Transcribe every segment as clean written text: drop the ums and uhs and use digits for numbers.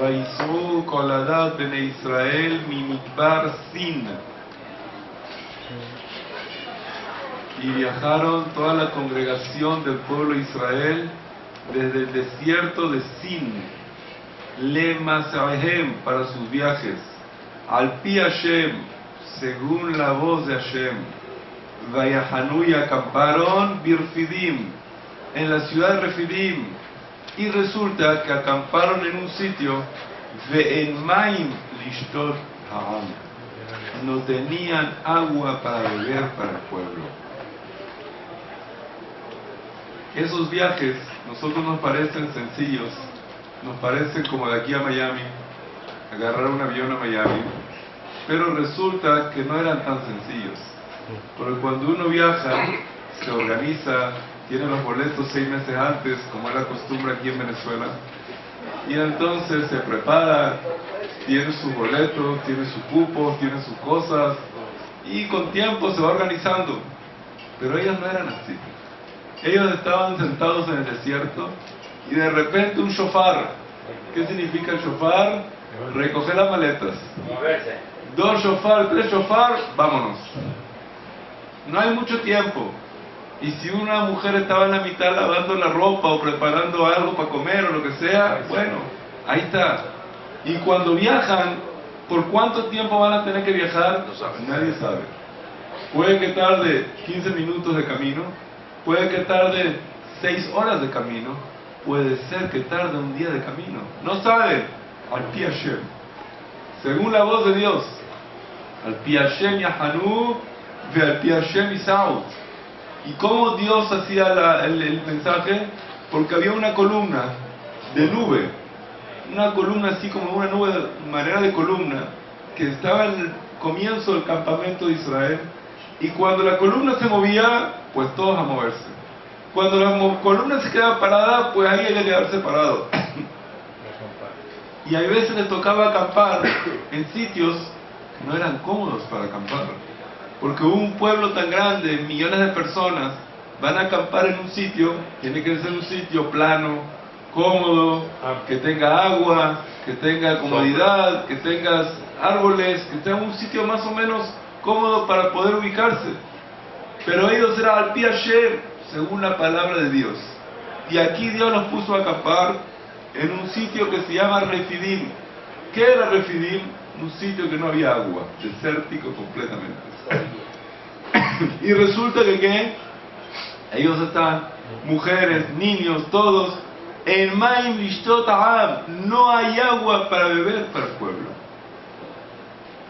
Vaisú Koladat Bene Israel Mimidbar Sin. Y viajaron toda la congregación del pueblo de Israel desde el desierto de Sin, Lemasahem, para sus viajes, al Pi Hashem, según la voz de Hashem. Vayahanu, y acamparon Birfidim, en la ciudad de Refidim. Y resulta que acamparon en un sitio, Ve'en Maim Lishtot Ha'am, no tenían agua para beber para el pueblo. Esos viajes, nosotros nos parecen sencillos, nos parecen como de aquí a Miami, agarrar un avión a Miami, pero resulta que no eran tan sencillos, porque cuando uno viaja, se organiza, tiene los boletos 6 meses antes, como es la costumbre aquí en Venezuela, y entonces se prepara, tiene sus boletos, tiene sus cupos, tiene sus cosas, y con tiempo se va organizando. Pero ellos no eran así. Ellos estaban sentados en el desierto y de repente un shofar. ¿Qué significa el shofar? Recoger las maletas. 2 shofar, 3 shofar, vámonos. No hay mucho tiempo. Y si una mujer estaba en la mitad lavando la ropa o preparando algo para comer o lo que sea, bueno, ahí está. Y cuando viajan, ¿por cuánto tiempo van a tener que viajar? Nadie sabe. Puede que tarde 15 minutos de camino, puede que tarde 6 horas de camino, puede ser que tarde un día de camino. No sabe. Al Pi Hashem, según la voz de Dios. Al Pi Hashem Yahanu ve al Pi Hashem Isau. ¿Y cómo Dios hacía el mensaje? Porque había una columna de nube, una columna así como una nube, manera de columna, que estaba en el comienzo del campamento de Israel, y cuando la columna se movía, pues todos a moverse. Cuando la columna se quedaba parada, pues ahí hay que quedarse parado. Y a veces les tocaba acampar en sitios que no eran cómodos para acampar. Porque un pueblo tan grande, millones de personas, van a acampar en un sitio, tiene que ser un sitio plano, cómodo, que tenga agua, que tenga comodidad, que tenga árboles, que tenga un sitio más o menos cómodo para poder ubicarse. Pero ellos eran al Pi Hashem, según la palabra de Dios. Y aquí Dios los puso a acampar en un sitio que se llama Refidim. ¿Qué era Refidim? Un sitio que no había agua, desértico completamente. Y resulta que ¿qué? Ellos están, mujeres, niños, todos, en Maim Lishtot Ha'am, no hay agua para beber para el pueblo.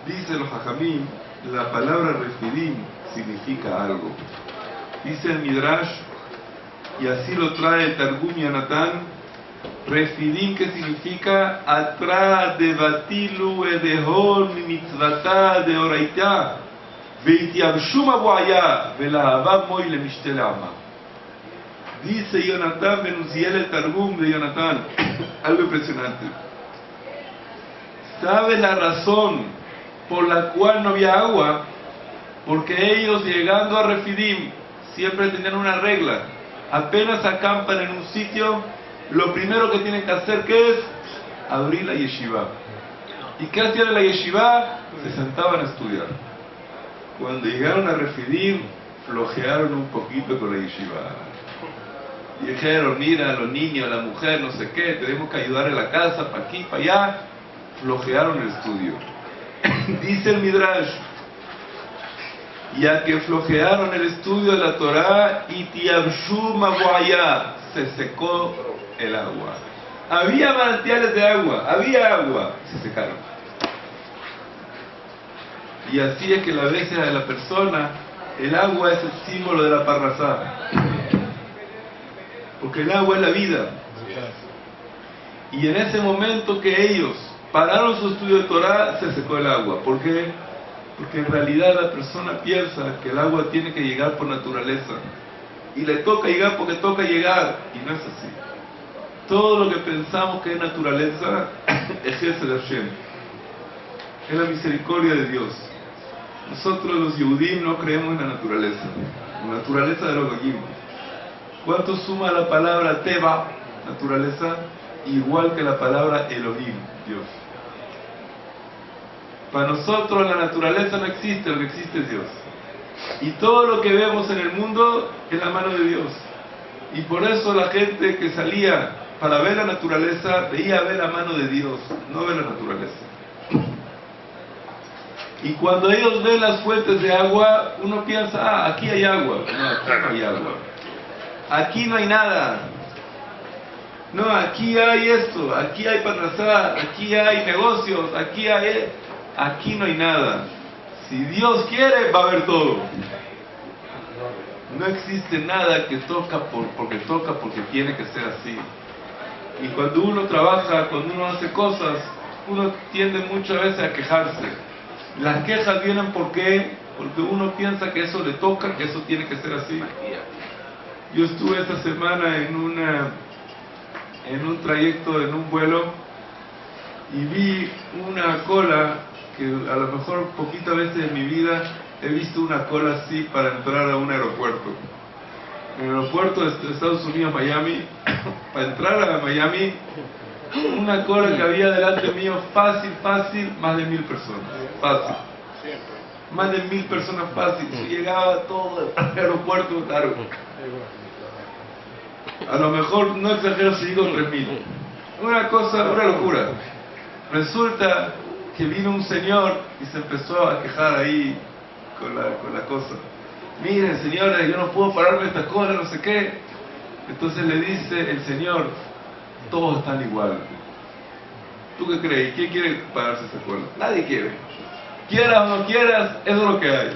Dice los Jajamim, la palabra Refidim significa algo. Dice el Midrash, y así lo trae el Targum Yonatán, Refidim, que significa atrás de Batilu Edehon mitzvata de Oraitá Veitiabshum Abuaya Velahavav Moy le Mishtelama. Dice Yonatán Ben Uziel, el Targum de Yonatán, algo impresionante. ¿Sabe la razón por la cual no había agua? Porque ellos, llegando a Refidim, siempre tenían una regla. Apenas acampan en un sitio, lo primero que tienen que hacer, ¿qué es? Abrir la yeshiva. ¿Y qué hacían en la yeshiva? Se sentaban a estudiar. Cuando llegaron a Refidim, flojearon un poquito con la yeshiva. Y dijeron, mira, los niños, la mujer, no sé qué, tenemos que ayudar en la casa, para aquí, para allá. Flojearon el estudio. Dice el Midrash, ya que flojearon el estudio de la Torah, y tiabshu mabuaya, se secó el agua. Había manantiales de agua, había agua, se secaron. Y así es que la belleza de la persona, el agua es el símbolo de la parnasá. Porque el agua es la vida. Y en ese momento que ellos pararon su estudio de Torah, se secó el agua. ¿Por qué? Porque en realidad la persona piensa que el agua tiene que llegar por naturaleza. Y le toca llegar porque toca llegar. Y no es así. Todo lo que pensamos que es naturaleza es Gesed Hashem. Es la misericordia de Dios. Nosotros los Yehudim no creemos en la naturaleza. La naturaleza de los Goyim. ¿Cuánto suma la palabra Teba, naturaleza? igual que la palabra Elohim, Dios. Para nosotros la naturaleza no existe, lo que existe es Dios. Y todo lo que vemos en el mundo es la mano de Dios. Y por eso la gente que salía para ver la naturaleza, veía ver la mano de Dios, no ver la naturaleza. Y cuando ellos ven las fuentes de agua, uno piensa, aquí hay agua. No, aquí no hay agua. Aquí no hay nada. No, aquí hay esto, aquí hay parnasá, aquí hay negocios, aquí no hay nada. Si Dios quiere, va a haber todo. No existe nada que toca porque tiene que ser así. Y cuando uno trabaja, cuando uno hace cosas, uno tiende muchas veces a quejarse. Las quejas vienen porque uno piensa que eso le toca, que eso tiene que ser así. Yo estuve esta semana en un trayecto, en un vuelo, y vi una cola que a lo mejor poquitas veces en mi vida he visto una cola así para entrar a un aeropuerto. En el aeropuerto de Estados Unidos, Miami, para entrar a Miami, una cola que había delante mío, fácil, más de 1000 personas. Fácil. Más de 1000 personas fácil. Si llegaba todo el aeropuerto, claro. A lo mejor, no exagero si digo 3000. Una cosa, una locura. Resulta que vino un señor y se empezó a quejar ahí con la cosa. Miren, señores, yo no puedo pararme esta cola, no sé qué. Entonces le dice el señor, todos están igual. ¿Tú qué crees? ¿Quién quiere pararse esa cola? Nadie quiere. Quieras o no quieras, eso es lo que hay.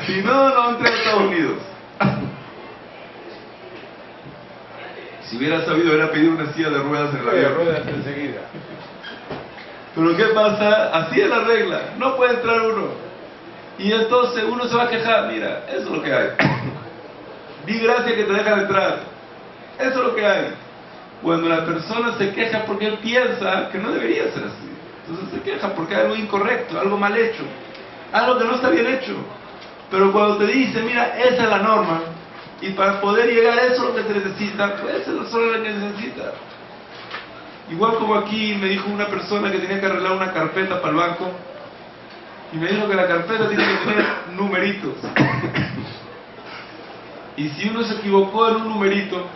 Si no, no entré a Estados Unidos. Si hubiera sabido, hubiera pedido una silla de ruedas en el avión. Ruedas enseguida. Pero ¿qué pasa? Así es la regla. No puede entrar uno. Y entonces uno se va a quejar. Mira, eso es lo que hay. Di gracias que te dejan entrar. Eso es lo que hay. Cuando la persona se queja porque él piensa que no debería ser así. Entonces se queja porque hay algo incorrecto, algo mal hecho, algo que no está bien hecho. Pero cuando te dice, mira, esa es la norma, y para poder llegar a eso lo que se necesita, pues eso es solo lo que se necesita. Igual como aquí me dijo una persona que tenía que arreglar una carpeta para el banco, y me dijo que la carpeta tiene que tener numeritos. Y si uno se equivocó en un numerito,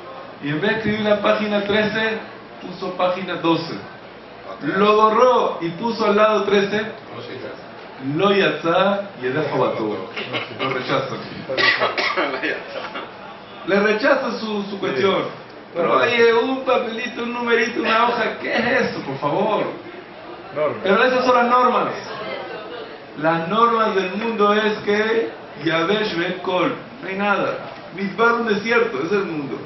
y en vez de escribir la página 13, puso página 12. Lo borró y puso al lado 13. Lo yatzá y el todo. Lo rechazan. Le rechazan su cuestión. Pero oye, un papelito, un numerito, una hoja, ¿qué es eso, por favor? Pero esas son las normas. Las normas del mundo es que Yavesh Ben Kol, no hay nada. Midbar, un desierto, ese es el mundo.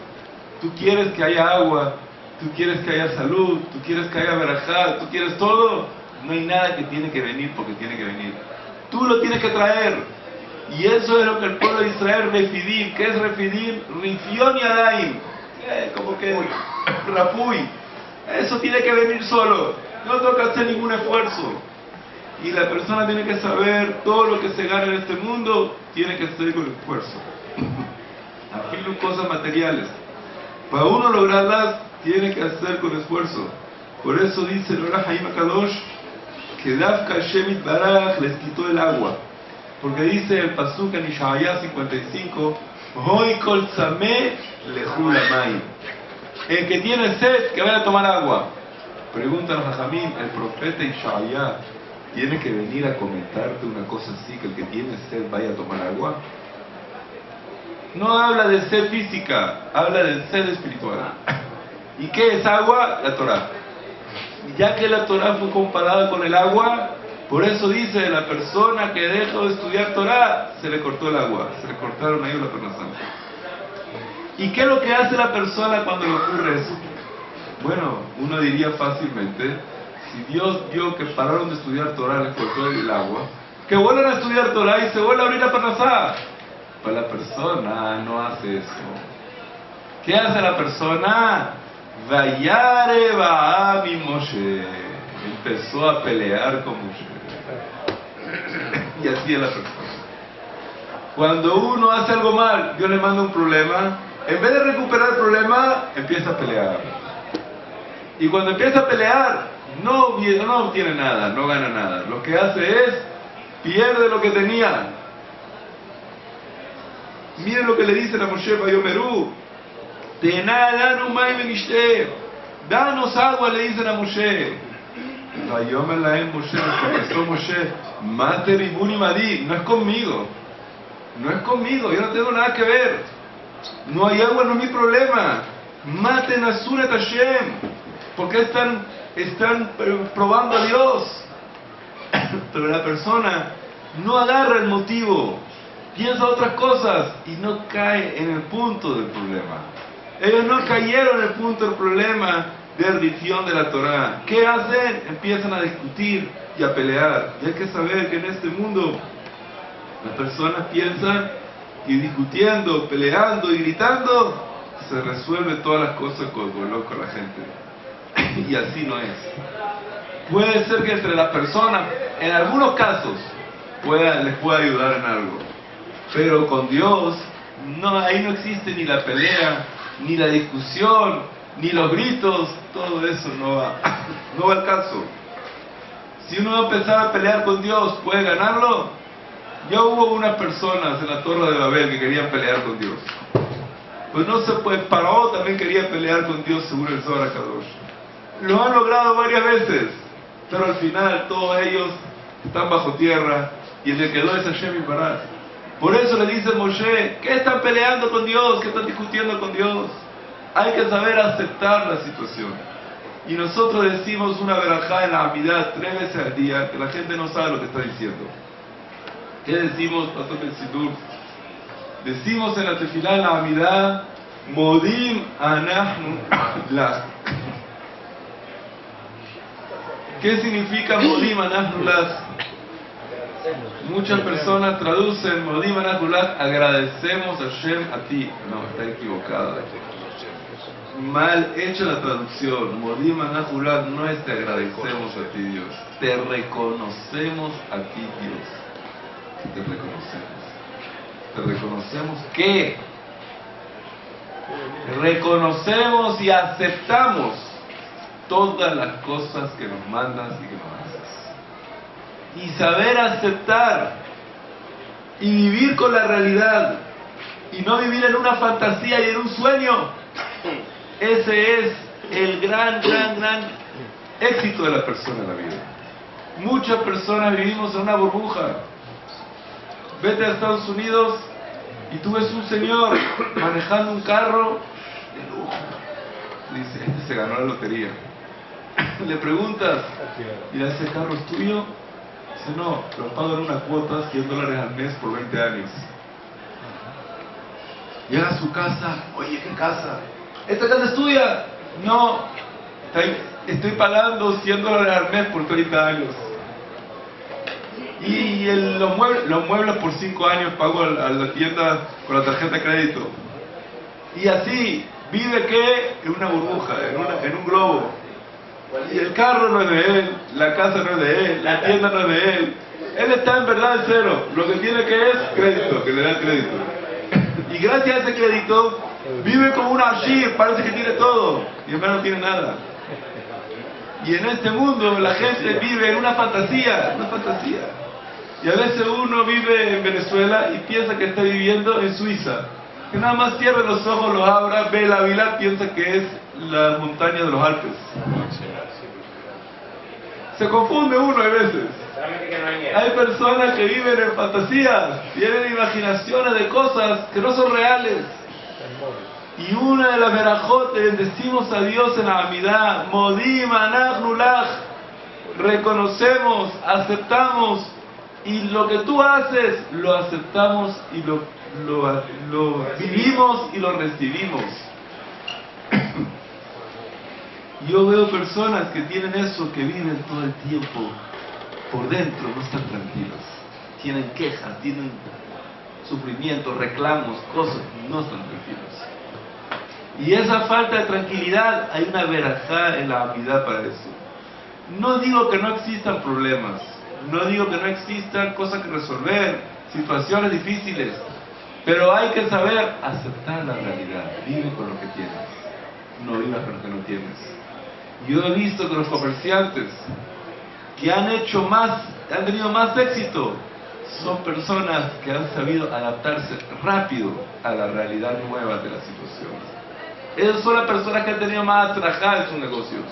Tú quieres que haya agua, tú quieres que haya salud, tú quieres que haya verajá, tú quieres todo. No hay nada que tiene que venir porque tiene que venir. Tú lo tienes que traer. Y eso es lo que el pueblo de Israel refidim. ¿Qué es refidim? Rifión y Adaim. Como que Rafuy. Eso tiene que venir solo. No toca hacer ningún esfuerzo. Y la persona tiene que saber todo lo que se gana en este mundo, tiene que hacer con esfuerzo. Aquí no cosas materiales. Para uno lograrlas, tiene que hacer con esfuerzo. Por eso dice el Orah Haim HaKadosh que Dafka Shemit Baraj les quitó el agua. Porque dice el Pasuk en Ishayá 55, Hoy kol tzameh lehu lamayim. El que tiene sed, que vaya a tomar agua. Pregunta a Jajamín, el profeta Ishayá tiene que venir a comentarte una cosa así, que el que tiene sed vaya a tomar agua. No habla de sed física, habla de sed espiritual. ¿Y qué es agua? La Torah. Ya que la Torah fue comparada con el agua, por eso dice, la persona que dejó de estudiar Torah, se le cortó el agua, se le cortaron ahí la pernaza. ¿Y qué es lo que hace la persona cuando le ocurre eso? Bueno, uno diría fácilmente, si Dios vio que pararon de estudiar Torah, les cortó el agua, que vuelvan a estudiar Torah y se vuelve a abrir la pernaza. Pues la persona no hace eso. ¿Qué hace la persona? Vayare Ba'ami Moshe. Empezó a pelear con Moshe. Y así es la persona. Cuando uno hace algo mal, Dios le manda un problema. En vez de recuperar el problema, empieza a pelear. Y cuando empieza a pelear, no obtiene nada, no gana nada. Lo que hace es, pierde lo que tenía. Miren lo que le dicen a Moshe Vayomerú. Danos agua, le dicen a Moshe. Vayomer lahem Moshe, contestó Moshe, Mater ibuni madi, no es conmigo. No es conmigo, yo no tengo nada que ver. No hay agua, no es mi problema. Maten a Surat Hashem. ¿Por qué están probando a Dios? Pero la persona no agarra el motivo, piensa otras cosas y no cae en el punto del problema. Ellos no cayeron en el punto del problema de religión de la Torah. ¿Qué hacen? Empiezan a discutir y a pelear. Y hay que saber que en este mundo las personas piensan y discutiendo, peleando y gritando, se resuelven todas las cosas con la gente. Y así no es. Puede ser que entre las personas, en algunos casos, les pueda ayudar en algo. Pero con Dios, no, ahí no existe ni la pelea, ni la discusión, ni los gritos, todo eso no va al caso. Si uno va a empezar a pelear con Dios, ¿puede ganarlo? Ya hubo unas personas en la Torre de Babel que querían pelear con Dios. Pues no se puede. Faraón también quería pelear con Dios según el Zohar HaKadosh. Lo han logrado varias veces, pero al final todos ellos están bajo tierra y el que quedó es Hashem Yitbaraj. Por eso le dice Moshe, ¿qué están peleando con Dios? ¿Qué están discutiendo con Dios? Hay que saber aceptar la situación. Y nosotros decimos una verajá en la Amidad 3 veces al día, que la gente no sabe lo que está diciendo. ¿Qué decimos, Pastor del Sidur? Decimos en la tefilá, en la Amidad, Modim Anahnu Lach. ¿Qué significa Modim Anahnu Lach? Muchas personas traducen Modim Anahnu Lach, agradecemos a Hashem a ti. No, está equivocada. Mal hecha la traducción. Modim Anahnu Lach no es te agradecemos a ti, Dios. Te reconocemos a ti, Dios. Te reconocemos. Te reconocemos que reconocemos y aceptamos todas las cosas que nos mandas y que nos haces. Y saber aceptar y vivir con la realidad y no vivir en una fantasía y en un sueño. Ese es el gran éxito de la persona en la vida. Muchas personas vivimos en una burbuja. Vete a Estados Unidos y tú ves un señor manejando un carro de lujo. Dice, este se ganó la lotería. Le preguntas, ¿y ese carro es tuyo? Dice, no, lo pago en una cuota, $100 al mes por 20 años. Llega a su casa, oye, ¿qué casa? ¿Esta casa es tuya? No, estoy pagando $100 al mes por 30 años. Y los muebles por 5 años pago a la tienda con la tarjeta de crédito. Y así vive que en una burbuja, en un globo. Y el carro no es de él, la casa no es de él, la tienda no es de él. Él está en verdad en cero. Lo que tiene que es crédito, que le da crédito. Y gracias a ese crédito vive como un ashir, parece que tiene todo y en verdad no tiene nada. Y en este mundo la gente vive en una fantasía. Y a veces uno vive en Venezuela y piensa que está viviendo en Suiza. Que nada más cierra los ojos, los abra, ve el Ávila, piensa que es la montaña de los Alpes. Se confunde uno a veces. Hay personas que viven en fantasías, tienen imaginaciones de cosas que no son reales. Y una de las verajot le bendecimos a Dios en la Amidad, Modim Anahnu Lach. Reconocemos, aceptamos. Y lo que tú haces, lo aceptamos y lo vivimos y lo recibimos. Yo veo personas que tienen eso, que viven todo el tiempo por dentro, no están tranquilos. Tienen quejas, tienen sufrimiento, reclamos, cosas, no están tranquilos. Y esa falta de tranquilidad, hay una verajá en la Amidad para eso. No digo que no existan problemas. No digo que no existan cosas que resolver, situaciones difíciles, pero hay que saber aceptar la realidad. Vive con lo que tienes, no vivas con lo que no tienes. Yo he visto que los comerciantes que han tenido más éxito, son personas que han sabido adaptarse rápido a la realidad nueva de las situaciones. Esas son las personas que han tenido más trabajada en sus negocios.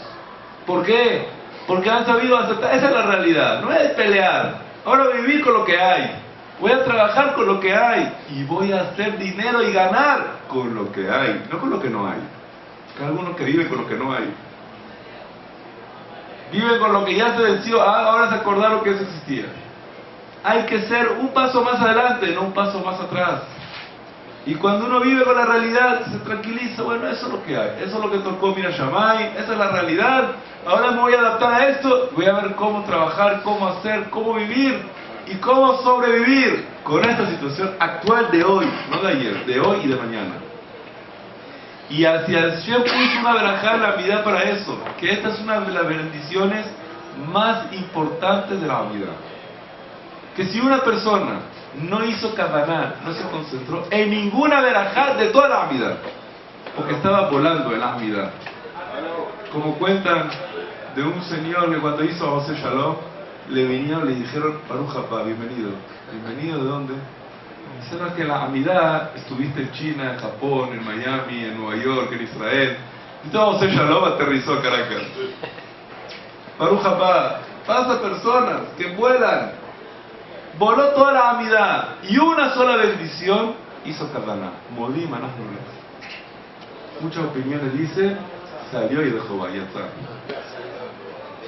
¿Por qué? Porque han sabido aceptar. Esa es la realidad, no es pelear. Ahora voy a vivir con lo que hay, voy a trabajar con lo que hay y voy a hacer dinero y ganar con lo que hay, no con lo que no hay. Hay algunos que viven con lo que no hay. Viven con lo que ya se venció, ahora se acordaron que eso existía. Hay que ser un paso más adelante, no un paso más atrás. Y cuando uno vive con la realidad, se tranquiliza, bueno, eso es lo que hay, eso es lo que tocó Mira Shammai, esa es la realidad, ahora me voy a adaptar a esto, voy a ver cómo trabajar, cómo hacer, cómo vivir y cómo sobrevivir con esta situación actual de hoy, no de ayer, de hoy y de mañana. Y hacia el Hashem puso una verajá en la vida para eso, que esta es una de las bendiciones más importantes de la vida. Que si una persona no hizo kavaná, no se concentró en ninguna verajá de toda la vida, porque estaba volando en la vida. Como cuentan de un señor que cuando hizo a José Shalom, le vinieron, le dijeron, Baruch Haba, bienvenido. ¿Bienvenido de dónde? Dijeron que en la Amidad estuviste en China, en Japón, en Miami, en Nueva York, en Israel. Entonces José Shalom aterrizó a Caracas. Baruch Haba, pasa personas que vuelan. Voló toda la Amidad y una sola bendición hizo Kavaná. Modim Anahnulah. Muchas opiniones dicen, salió y dejó ya está.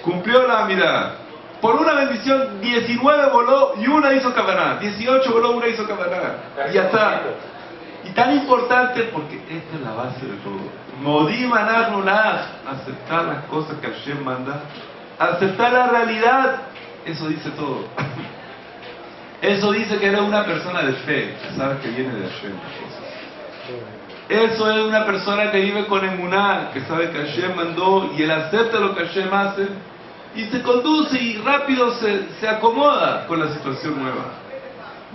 Cumplió la Amidad. Por una bendición, 19 voló y una hizo Kavaná. 18 voló, una hizo Kavaná. Y ya está. Y tan importante porque esta es la base de todo. Modim Anahnulah. Aceptar las cosas que Hashem manda. Aceptar la realidad. Eso dice todo. Eso dice que eres una persona de fe, que sabes que viene de Hashem. Eso es una persona que vive con emuná, que sabe que Hashem mandó y él acepta lo que Hashem hace y se conduce y rápido se acomoda con la situación nueva.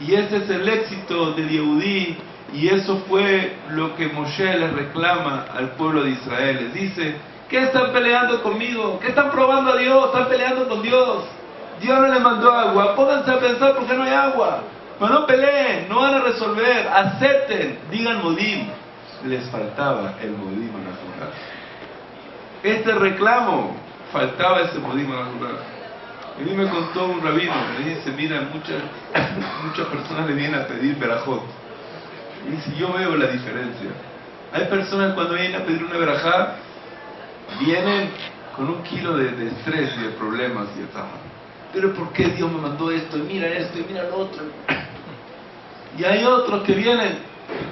Y ese es el éxito del Yehudí y eso fue lo que Moshe les reclama al pueblo de Israel. Les dice, ¿qué están peleando conmigo? ¿Qué están probando a Dios? ¿Están peleando con Dios? Dios no les mandó agua, pónganse a pensar por qué no hay agua. Pero no peleen, no van a resolver, acepten, digan modim. Les faltaba el modim natural. Este reclamo, faltaba ese modim natural. A mí me contó un rabino, me dice, mira, muchas personas le vienen a pedir verajot. Y dice, yo veo la diferencia. Hay personas cuando vienen a pedir una verajá, vienen con 1 kilo de estrés y de problemas y de trabajo. Pero ¿por qué Dios me mandó esto? Y mira esto, y mira lo otro. Y hay otros que vienen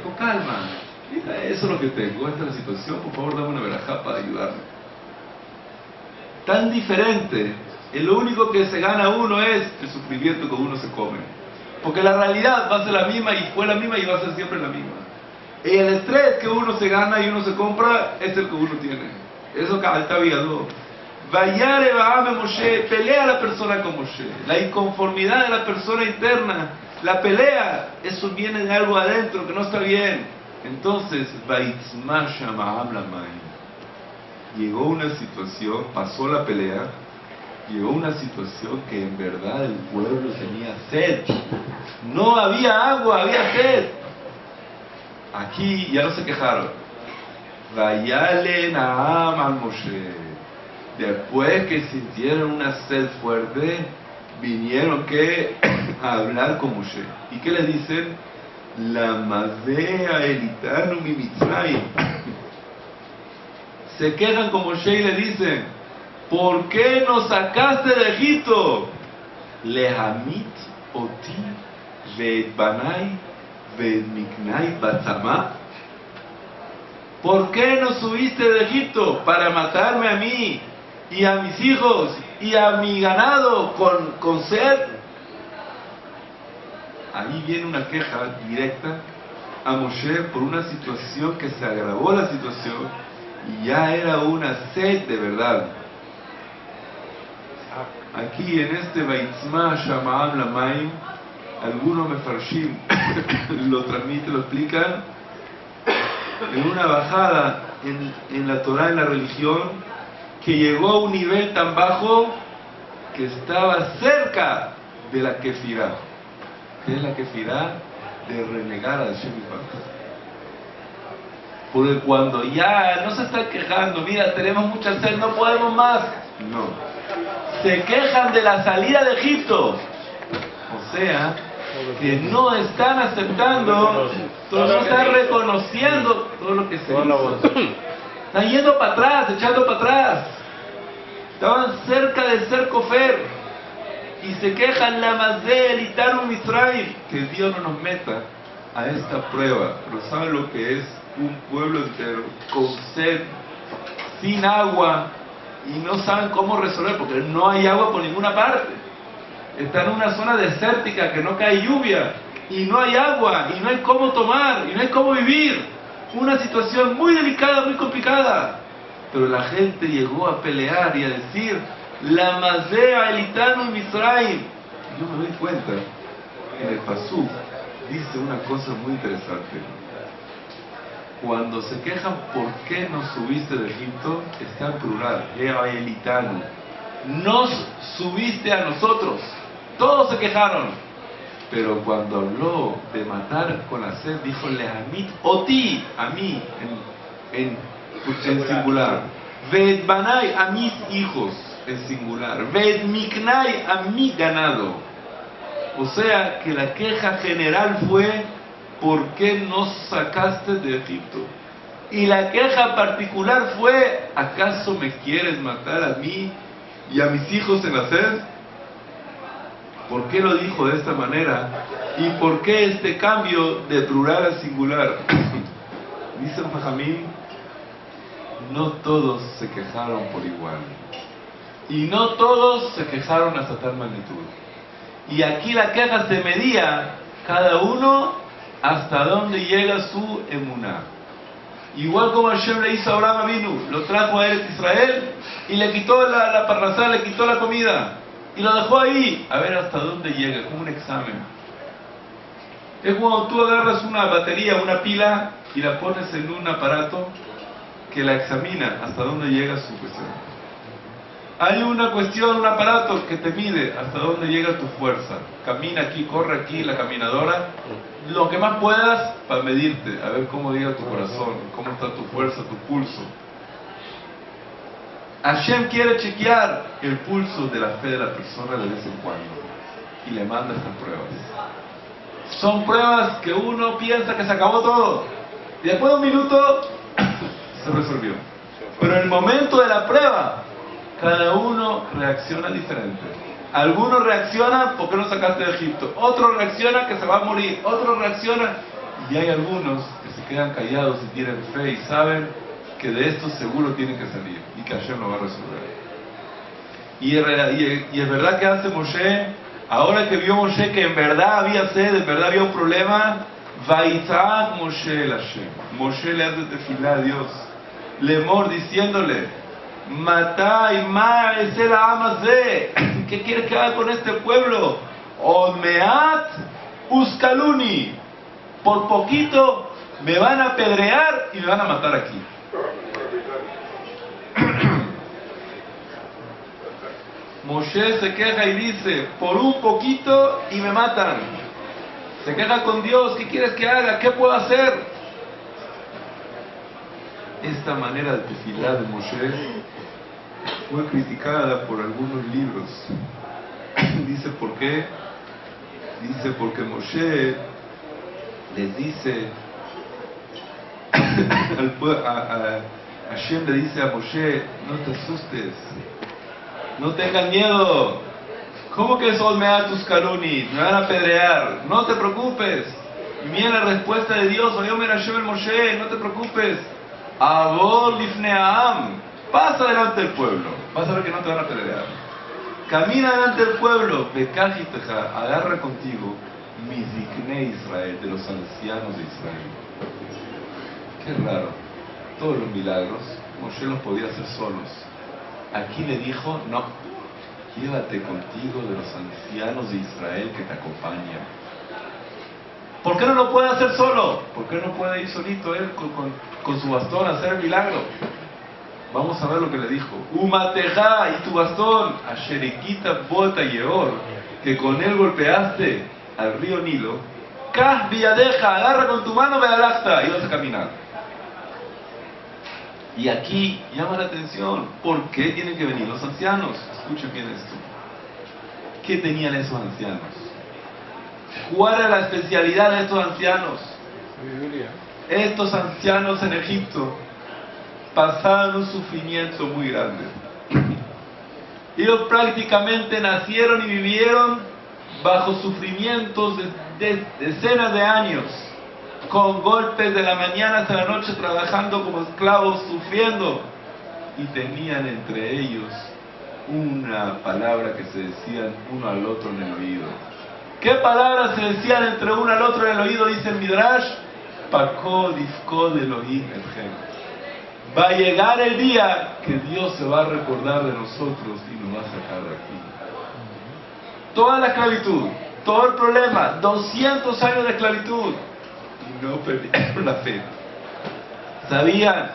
con calma. Mira, eso es lo que tengo, esta es la situación, por favor dame una verajá para ayudarme. Tan diferente, lo único que se gana uno es el sufrimiento que uno se come. Porque la realidad va a ser la misma y fue la misma y va a ser siempre la misma. Y el estrés que uno se gana y uno se compra es el que uno tiene. Eso que alta viado. Vayare Baame Moshe, pelea a la persona con Moshe. La inconformidad de la persona interna, la pelea, eso viene de algo adentro que no está bien. Entonces, Vaitzma Shama'am Lamayim. Llegó una situación, pasó la pelea, llegó una situación que en verdad el pueblo tenía sed. No había agua, había sed. Aquí ya no se quejaron. Vayale Naam al Moshe. Después que sintieron una sed fuerte, vinieron que a hablar con Moshe. ¿Y qué le dicen? La Madea Elitanu mi Mitzrayim. Se quejan con Moshe y le dicen, ¿por qué nos sacaste de Egipto? Lehamit oti ve'et banai ve'et miknai batzama. ¿Por qué nos subiste de Egipto? Para matarme a mí y a mis hijos y a mi ganado con sed. Ahí viene una queja directa a Moshe por una situación que se agravó la situación y ya era una sed de verdad. Aquí en este Vaitzma Shama'am Lamayim, algunos mefarshim lo transmiten, lo explican, en una bajada en la Torah, en la religión, que llegó a un nivel tan bajo que estaba cerca de la kefirá. ¿Qué es la kefirá? De renegar a Hashem Yitbaraj. Porque cuando ya no se está quejando, mira, tenemos mucha sed, no podemos más. No. Se quejan de la salida de Egipto. O sea, que no están aceptando, no están reconociendo todo lo que se hizo. Están yendo para atrás, echando para atrás. Estaban cerca de ser Kofer. Y se quejan la Mazé, el Itarum Israel. Que Dios no nos meta a esta prueba. Pero ¿saben lo que es un pueblo entero con sed, sin agua, y no saben cómo resolver? Porque no hay agua por ninguna parte. Está en una zona desértica que no cae lluvia, y no hay agua, y no hay cómo tomar, y no hay cómo vivir. Una situación muy delicada, muy complicada. Pero la gente llegó a pelear y a decir, la Mazea Elitano Misraim. Yo me doy cuenta, en el Pasuk dice una cosa muy interesante. Cuando se quejan por qué no subiste de Egipto, está en plural, Elitano. Nos subiste a nosotros. Todos se quejaron. Pero cuando habló de matar con la sed, dijo Lehamit Oti, a mí, en singular. Ved Banai, a mis hijos, en singular. Ved Miknai, a mi ganado. O sea que la queja general fue, ¿por qué nos sacaste de Egipto? Y la queja particular fue, ¿acaso me quieres matar a mí y a mis hijos en la sed? ¿Por qué lo dijo de esta manera? ¿Y por qué este cambio de plural a singular? Dice el Jajamín, no todos se quejaron por igual. Y no todos se quejaron hasta tal magnitud. Y aquí la queja se medía cada uno hasta dónde llega su emuná. Igual como Hashem le hizo a Abraham Avinu, lo trajo a Eretz Israel y le quitó la parnasá, le quitó la comida. Y lo dejó ahí, a ver hasta dónde llega, como un examen. Es como tú agarras una batería, una pila, y la pones en un aparato que la examina hasta dónde llega su cuestión. Hay una cuestión, un aparato que te mide hasta dónde llega tu fuerza. Camina aquí, corre aquí, la caminadora, lo que más puedas para medirte, a ver cómo llega tu corazón, cómo está tu fuerza, tu pulso. Hashem quiere chequear el pulso de la fe de la persona de vez en cuando y le manda estas pruebas. Son pruebas que uno piensa que se acabó todo y después de un minuto se resolvió. Pero en el momento de la prueba, cada uno reacciona diferente. Algunos reaccionan porque no sacaste de Egipto, otros reaccionan que se va a morir, otros reaccionan, y hay algunos que se quedan callados y tienen fe y saben que de esto seguro tienen que salir y que Hashem lo va a resolver. Y es verdad que hace Moshe, ahora que vio Moshe que en verdad había sed, en verdad había un problema, Vaitzak Moshe el Hashem. Moshe le hace tefilá a Dios, Lemor diciéndole, Matai ma es el amazé, ¿qué quieres que haga con este pueblo? Omeat uskaluni, por poquito me van a apedrear y me van a matar aquí. Moshe se queja y dice, por un poquito y me matan. Se queja con Dios, ¿qué quieres que haga? ¿Qué puedo hacer? Esta manera de tefilá de Moshe fue criticada por algunos libros. Dice, ¿por qué? Dice, porque Moshe les dice, Hashem le dice a Moshe, no te asustes, no tengas miedo. ¿Cómo que son meatus caluni? Me van a apedrear. No te preocupes. Y viene la respuesta de Dios, Vayomer Hashem el Moshe, no te preocupes. Avor lifneam. Pasa delante del pueblo. Vas a ver que no te van a apedrear. Camina delante del pueblo. Bekajiteja, agarra contigo mis Ziknei Israel, de los ancianos de Israel. Qué raro. Todos los milagros, Moshe los podía hacer solos. Aquí le dijo, no, llévate contigo de los ancianos de Israel que te acompañan. ¿Por qué no lo puede hacer solo? ¿Por qué no puede ir solito él con su bastón a hacer el milagro? Vamos a ver lo que le dijo. Umateja, y tu bastón, asherikita bota yeor, que con él golpeaste al río Nilo. Kah viadeja, agarra con tu mano vealachta y vas a caminar. Y aquí llama la atención, ¿por qué tienen que venir los ancianos? Escuchen bien esto. ¿Qué tenían esos ancianos? ¿Cuál era la especialidad de estos ancianos? Estos ancianos en Egipto pasaron un sufrimiento muy grande. Ellos prácticamente nacieron y vivieron bajo sufrimientos de decenas de años, con golpes de la mañana hasta la noche, trabajando como esclavos, sufriendo, y tenían entre ellos una palabra que se decían uno al otro en el oído. ¿Qué palabras se decían entre uno al otro en el oído? Dice el Midrash: Pakod ifkod Elohim etchem. Va a llegar el día que Dios se va a recordar de nosotros y nos va a sacar de aquí. Toda la esclavitud, todo el problema, 200 años de esclavitud, y no perdieron la fe. Sabían,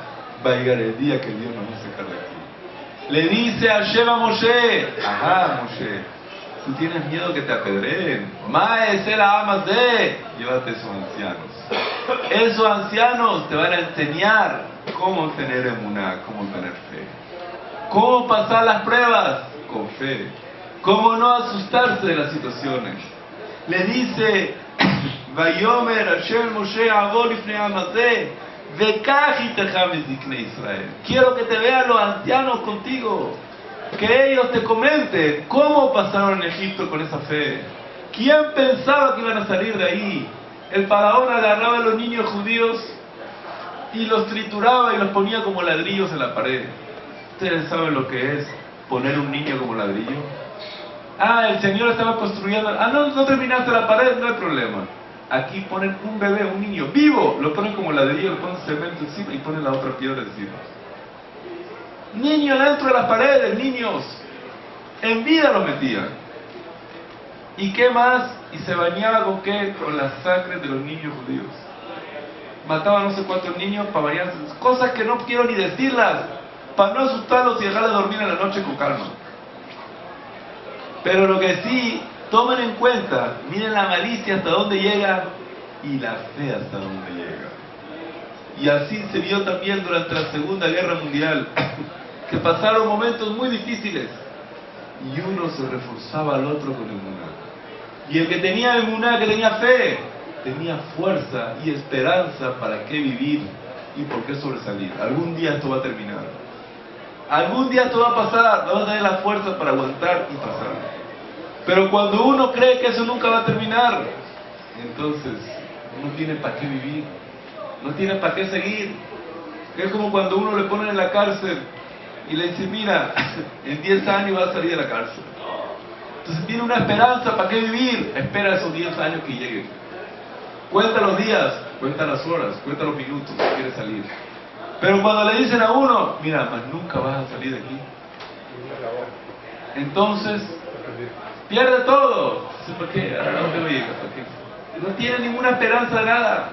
va a llegar el día que Dios nos va a sacar de aquí. Le dice a Hashem a Moshe: ajá, Moshe, tú tienes miedo que te apedreen. Mae, se la amas de. Llévate esos ancianos. Esos ancianos te van a enseñar cómo tener emuná, cómo tener fe. Cómo pasar las pruebas con fe. Cómo no asustarse de las situaciones. Le dice: Vayomer Hashem Moshe avol ifnei amazé. Israel. Quiero que te vean los ancianos contigo, que ellos te comenten cómo pasaron en Egipto con esa fe. ¿Quién pensaba que iban a salir de ahí? El faraón agarraba a los niños judíos y los trituraba y los ponía como ladrillos en la pared. ¿Ustedes saben lo que es poner un niño como ladrillo? El Señor estaba construyendo. No terminaste la pared, no hay problema. Aquí ponen un bebé, un niño vivo, lo ponen como ladrillo, le ponen cemento encima y ponen la otra piedra encima. Niños dentro de las paredes, niños. En vida lo metían. ¿Y qué más? ¿Y se bañaba con qué? Con la sangre de los niños judíos. Mataban no sé cuántos niños para bañarse. Cosas que no quiero ni decirlas, para no asustarlos y dejarles dormir en la noche con calma. Pero lo que sí, tomen en cuenta, miren la malicia hasta dónde llega y la fe hasta dónde llega. Y así se vio también durante la Segunda Guerra Mundial, que pasaron momentos muy difíciles y uno se reforzaba al otro con emuná. Y el que tenía emuná, que tenía fe, tenía fuerza y esperanza para qué vivir y por qué sobresalir. Algún día esto va a terminar. Algún día esto va a pasar, vamos a tener la fuerza para aguantar y pasar. Pero cuando uno cree que eso nunca va a terminar, entonces no tiene para qué vivir, no tiene para qué seguir. Es como cuando uno le ponen en la cárcel y le dice: mira, en 10 años vas a salir de la cárcel. Entonces tiene una esperanza para qué vivir. Espera esos 10 años que lleguen. Cuenta los días, cuenta las horas, cuenta los minutos que quiere salir. Pero cuando le dicen a uno: mira, más nunca vas a salir de aquí, entonces pierde todo. ¿Por qué? ¿A dónde voy a llegar? ¿Por qué? No tiene ninguna esperanza de nada.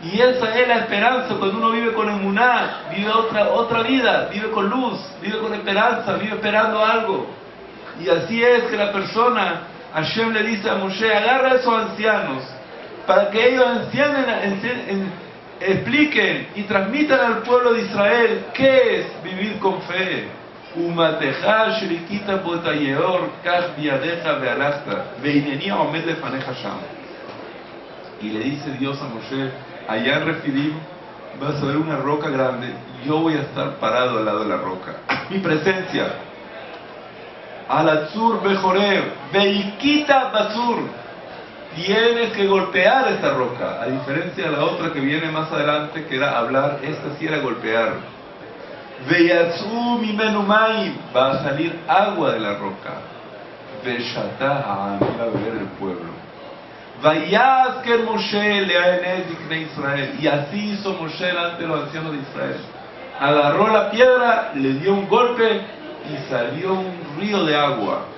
Y esa es la esperanza. Cuando uno vive con emuná, vive otra vida, vive con luz, vive con esperanza, vive esperando algo. Y así es que la persona, Hashem le dice a Moshe: agarra a esos ancianos para que ellos expliquen y transmitan al pueblo de Israel qué es vivir con fe. Umateja shirikita botayeor kach biadeja vealachta veineni omed lefaneja sham. Y le dice Dios a Moshe: allá en Refidim vas a ver una roca grande, yo voy a estar parado al lado de la roca, mi presencia. Alatzur bejorev veikita basur. Tienes que golpear esta roca, a diferencia de la otra que viene más adelante, que era hablar. Esta sí era golpear. Veyatzu mimenu maim, va a salir agua de la roca. Veshatá ha'amim, va a beber el pueblo. Vayazker Moshe le'aenez iknei Israel, y así hizo Moshe delante de los ancianos de Israel. Agarró la piedra, le dio un golpe y salió un río de agua.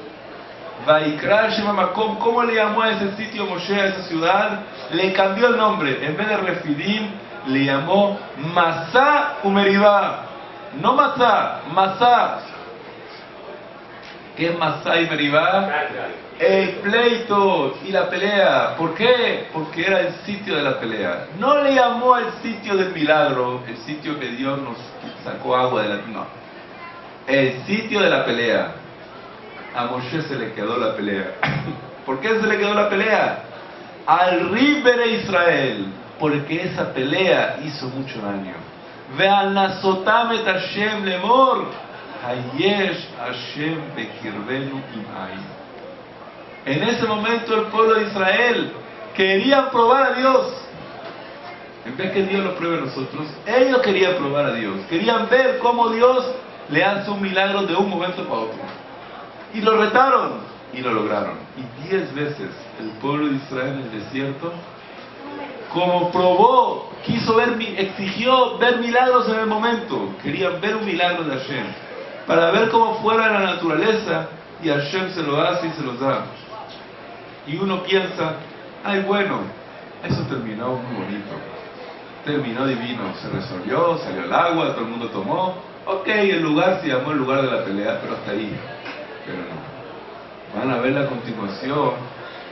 Vaikra Shema Makom, ¿cómo le llamó a ese sitio Moshe, a esa ciudad? Le cambió el nombre. En vez de Refidim, le llamó Masá Umeribá. No Masá, Masá. ¿Qué es Masá y Meribá? El pleito y la pelea. ¿Por qué? Porque era el sitio de la pelea. No le llamó el sitio del milagro, el sitio que Dios nos sacó agua de la... No. El sitio de la pelea. A Moshe se le quedó la pelea. ¿Por qué se le quedó la pelea? Al Ribere Israel. Porque esa pelea hizo mucho daño. Vean nasotam et Hashem lemor. Hayesh Hashem bekirvenu imai. En ese momento el pueblo de Israel quería probar a Dios. En vez que Dios lo pruebe a nosotros, ellos querían probar a Dios. Querían ver cómo Dios le hace un milagro de un momento para otro. Y lo retaron y lo lograron. Y 10 veces el pueblo de Israel en el desierto, como probó, exigió ver milagros en el momento. Querían ver un milagro de Hashem, para ver cómo fuera la naturaleza, y Hashem se lo hace y se los da. Y uno piensa, ay bueno, eso terminó muy bonito, terminó divino, se resolvió, salió el agua, todo el mundo tomó, ok, el lugar se llamó el lugar de la pelea, pero hasta ahí. Pero no, van a ver a continuación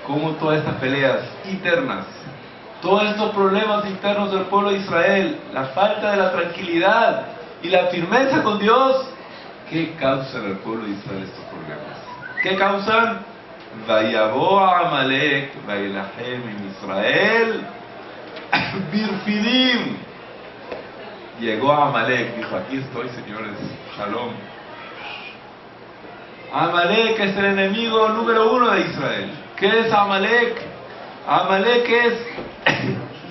cómo todas estas peleas internas, todos estos problemas internos del pueblo de Israel, la falta de la tranquilidad y la firmeza con Dios, ¿qué causan al pueblo de Israel estos problemas? ¿Qué causan? Vayabó a Amalek, Vailahem en Israel, Birfidim. Llegó a Amalek, dijo, aquí estoy, señores, Shalom. Amalek es el enemigo número 1 de Israel. ¿Qué es Amalek? Amalek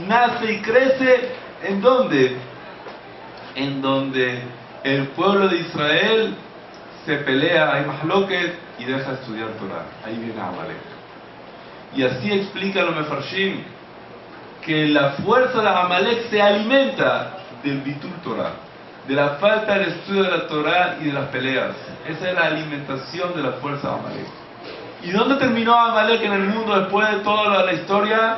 nace y crece ¿en dónde? En donde el pueblo de Israel se pelea, hay mahloket y deja de estudiar Torah. Ahí viene Amalek. Y así explica los Mefarshim que la fuerza de Amalek se alimenta del bitul Torah, de la falta del estudio de la Torah y de las peleas. Esa es la alimentación de la fuerza de Amalek. ¿Y dónde terminó Amalek en el mundo después de toda la historia?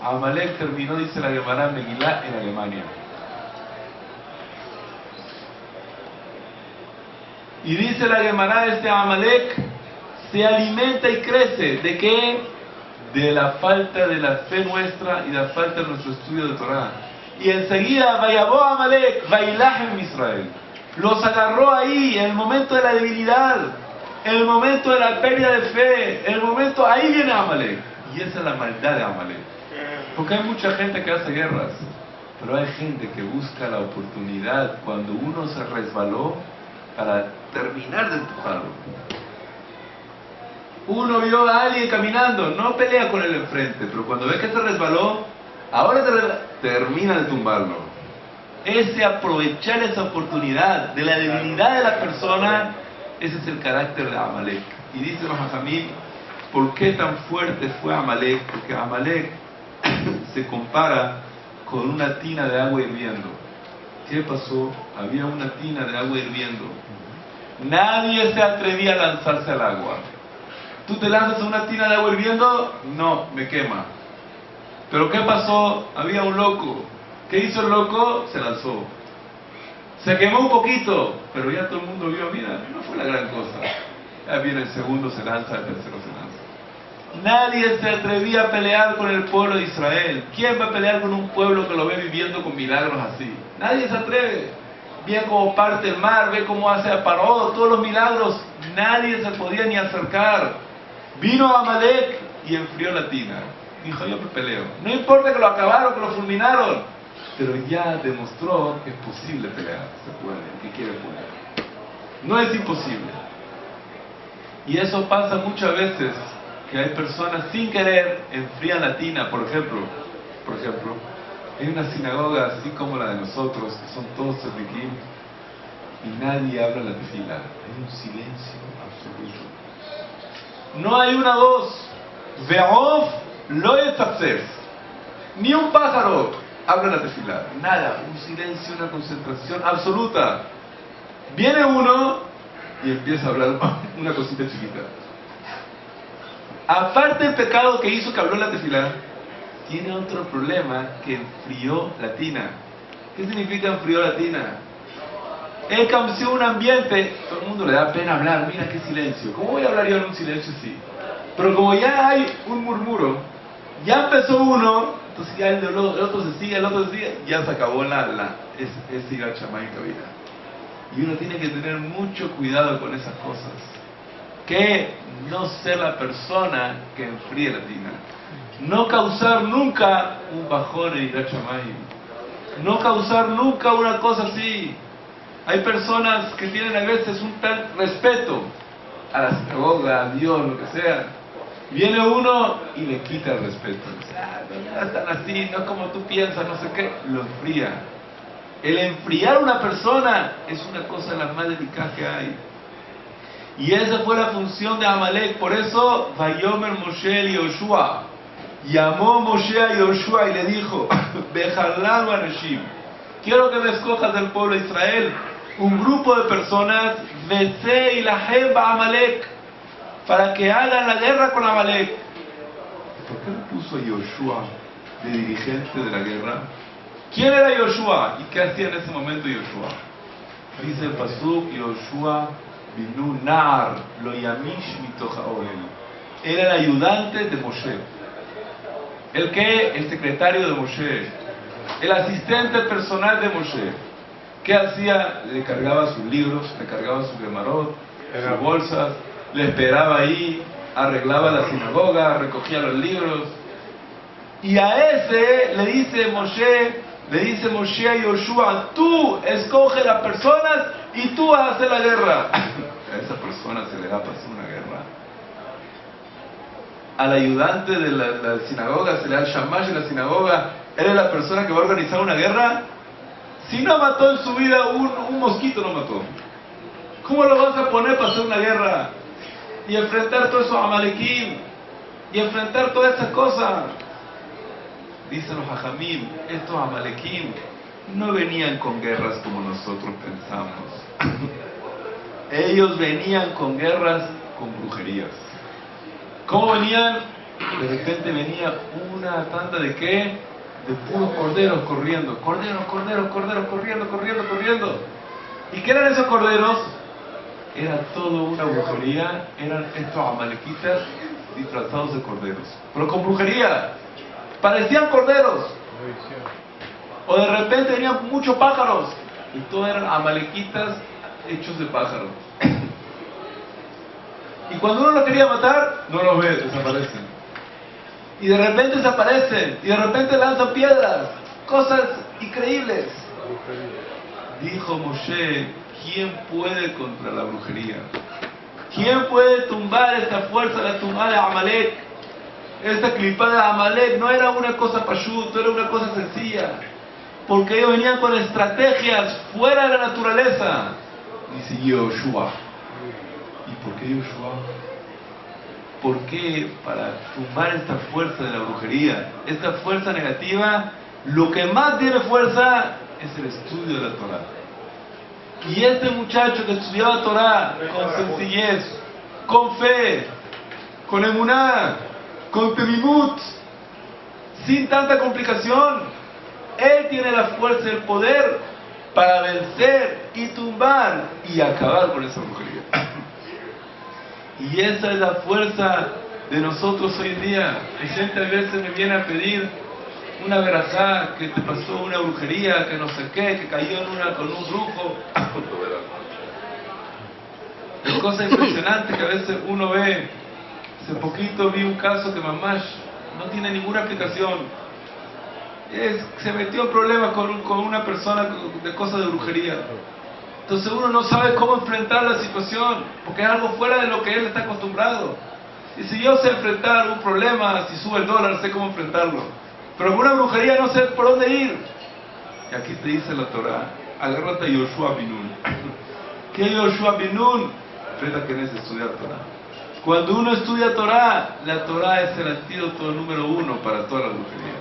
Amalek terminó, dice la Gemara Megilá, en Alemania. Y dice la Gemara, este Amalek se alimenta y crece. ¿De qué? De la falta de la fe nuestra y de la falta de nuestro estudio de Torah. Y enseguida, Vayabó Amalek, Vailahem Israel. Los agarró ahí, en el momento de la debilidad, en el momento de la pérdida de fe, en el momento, ahí viene Amalek. Y esa es la maldad de Amalek. Porque hay mucha gente que hace guerras, pero hay gente que busca la oportunidad cuando uno se resbaló para terminar de empujarlo. Uno vio a alguien caminando, no pelea con él enfrente, pero cuando ve que se resbaló, ahora termina de tumbarlo. Ese aprovechar esa oportunidad de la debilidad de la persona, ese es el carácter de Amalek. Y dice los Hajamim, ¿por qué tan fuerte fue Amalek? Porque Amalek se compara con una tina de agua hirviendo. ¿Qué pasó? Había una tina de agua hirviendo. Nadie se atrevía a lanzarse al agua. ¿Tú te lanzas a una tina de agua hirviendo? No, me quema. ¿Pero qué pasó? Había un loco. ¿Qué hizo el loco? Se lanzó. Se quemó un poquito, pero ya todo el mundo vio, mira, no fue la gran cosa. Ya viene el segundo, se lanza, el tercero se lanza. Nadie se atrevía a pelear con el pueblo de Israel. ¿Quién va a pelear con un pueblo que lo ve viviendo con milagros así? Nadie se atreve. Ve cómo parte el mar, ve cómo hace a Paró, todos los milagros. Nadie se podía ni acercar. Vino Amalek y enfrió la tina. Dijo, yo me peleo. No importa que lo acabaron, que lo fulminaron, pero ya demostró que es posible pelear. Se puede, el que quiere poder. No es imposible. Y eso pasa muchas veces, que hay personas sin querer enfrían la tina. Por ejemplo, hay una sinagoga así como la de nosotros, que son todos tzadikim, y nadie habla la tefila. Hay un silencio absoluto. No hay una voz. Ve'of lo yetzapzef. Ni un pájaro habla la tefila. Nada. Un silencio, una concentración absoluta. Viene uno y empieza a hablar una cosita chiquita. Aparte del pecado que hizo que habló la tefila, tiene otro problema, que enfrió la tina. ¿Qué significa enfrió la tina? Él cambió un ambiente, todo el mundo le da pena hablar, mira qué silencio. ¿Cómo voy a hablar yo en un silencio así? Pero como ya hay un murmuro, ya empezó uno, entonces ya el otro se sigue, el otro se sigue, ya se acabó ese Irat Shamayim que había. Y uno tiene que tener mucho cuidado con esas cosas. Que no ser la persona que enfríe la tina. No causar nunca un bajón en Irat Shamayim. No causar nunca una cosa así. Hay personas que tienen a veces un tal respeto a la sinagoga, a Dios, lo que sea. Viene uno y le quita el respeto. Dice, no es tan así, no es como tú piensas, no sé qué. Lo enfría. El enfriar a una persona es una cosa de las más delicadas que hay. Y esa fue la función de Amalek. Por eso, Vayomer Moshe y Yoshua. Llamó Moshe a Yoshua y le dijo, Bejalal Anashim, quiero que me escojas del pueblo de Israel un grupo de personas, Vese y la Hemba Amalek, para que hagan la guerra con Amalek. ¿Por qué le puso a Yoshua de dirigente de la guerra? ¿Quién era Yoshua? ¿Y qué hacía en ese momento Yoshua? Dice el pasuk, Yoshua Binu Nar, lo yamish mitoch haohel. Era el ayudante de Moshe. ¿El qué? El secretario de Moshe. El asistente personal de Moshe. ¿Qué hacía? Le cargaba sus libros, le cargaba sus gemarot, sus bolsas, le esperaba ahí, arreglaba la sinagoga, recogía los libros. Y a ese le dice Moshe a Yoshua, tú escoge las personas y tú vas a hacer la guerra. A esa persona se le va a pasar una guerra. Al ayudante de la sinagoga, se le da el shamash de la sinagoga, él es la persona que va a organizar una guerra. Si no mató en su vida un mosquito, no mató. ¿Cómo lo vas a poner para hacer una guerra? Y enfrentar todo eso a Amalekim, y enfrentar todas esas cosas. Dicen los hajamim, estos Amalekim no venían con guerras como nosotros pensamos. Ellos venían con guerras con brujerías. ¿Cómo venían? De repente venía una tanda de ¿qué? De puros corderos corriendo. Corderos, corriendo. ¿Y qué eran esos corderos? Era todo una brujería. Eran estos amalequitas disfrazados de corderos. Pero con brujería. Parecían corderos. O de repente venían muchos pájaros. Y todos eran amalequitas hechos de pájaros. Y cuando uno los quería matar, no los ve, desaparecen. Y de repente desaparecen. Y de repente lanzan piedras. Cosas increíbles. Dijo Moshe, ¿quién puede contra la brujería? ¿Quién puede tumbar esta fuerza de tumbar de Amalek? Esta clipada de Amalek no era una cosa pashut, no era una cosa sencilla. Porque ellos venían con estrategias fuera de la naturaleza. Dice Yoshua. ¿Y por qué Yoshua? Porque para tumbar esta fuerza de la brujería, esta fuerza negativa, lo que más tiene fuerza es el estudio de la Torah. Y este muchacho que estudiaba Torah con sencillez, con fe, con emuná, con temimut, sin tanta complicación, él tiene la fuerza y el poder para vencer y tumbar y acabar con esa brujería. Y esa es la fuerza de nosotros hoy en día. Hay gente a veces me viene a pedir una verajá, que te pasó una brujería, que no sé qué, que cayó con un brujo. Es cosa impresionante que a veces uno ve. Hace poquito vi un caso que mamash no tiene ninguna aplicación. Se metió en problemas con una persona de cosas de brujería. Entonces uno no sabe cómo enfrentar la situación, porque es algo fuera de lo que él está acostumbrado. Y si yo sé enfrentar un problema, si sube el dólar, sé cómo enfrentarlo. Pero con una brujería no sé por dónde ir. Y aquí te dice la Torah, agárrate a Yoshua Binun. ¿Qué es Yoshua Binun? Frente que es estudiar Torah. Cuando uno estudia Torah, la Torah es el antídoto número 1 para toda la brujería.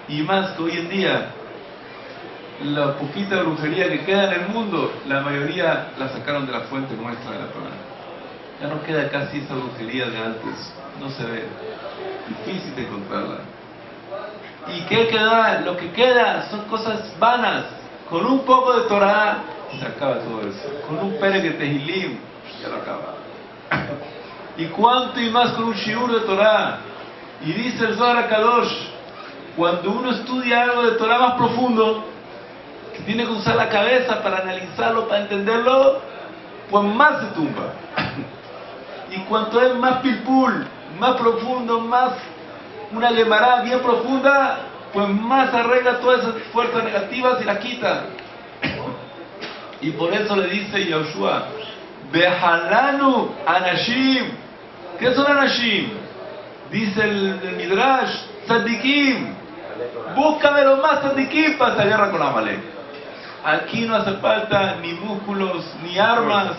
Y más que hoy en día, la poquita brujería que queda en el mundo, la mayoría la sacaron de la fuente nuestra de la Torah. Ya no queda casi esa brujería de antes, no se ve, difícil de encontrarla. ¿Y qué queda? Lo que queda son cosas vanas. Con un poco de Torah se acaba todo eso. Con un Perek de Tehilim, ya lo acaba. ¿Y cuánto y más con un Shiur de Torah? Y dice el Zohar HaKadosh, cuando uno estudia algo de Torah más profundo, que tiene que usar la cabeza para analizarlo, para entenderlo, pues más se tumba. Y cuanto es más pilpul, más profundo, más una Gemara bien profunda, pues más arregla todas esas fuerzas negativas y las quita. Y por eso le dice Yahushua, Behalanu Anashim. ¿Qué son Anashim? Dice el Midrash, Tzadikim. Búscame los más Tzadikim para esta guerra con Amalek. Aquí no hace falta ni músculos, ni armas,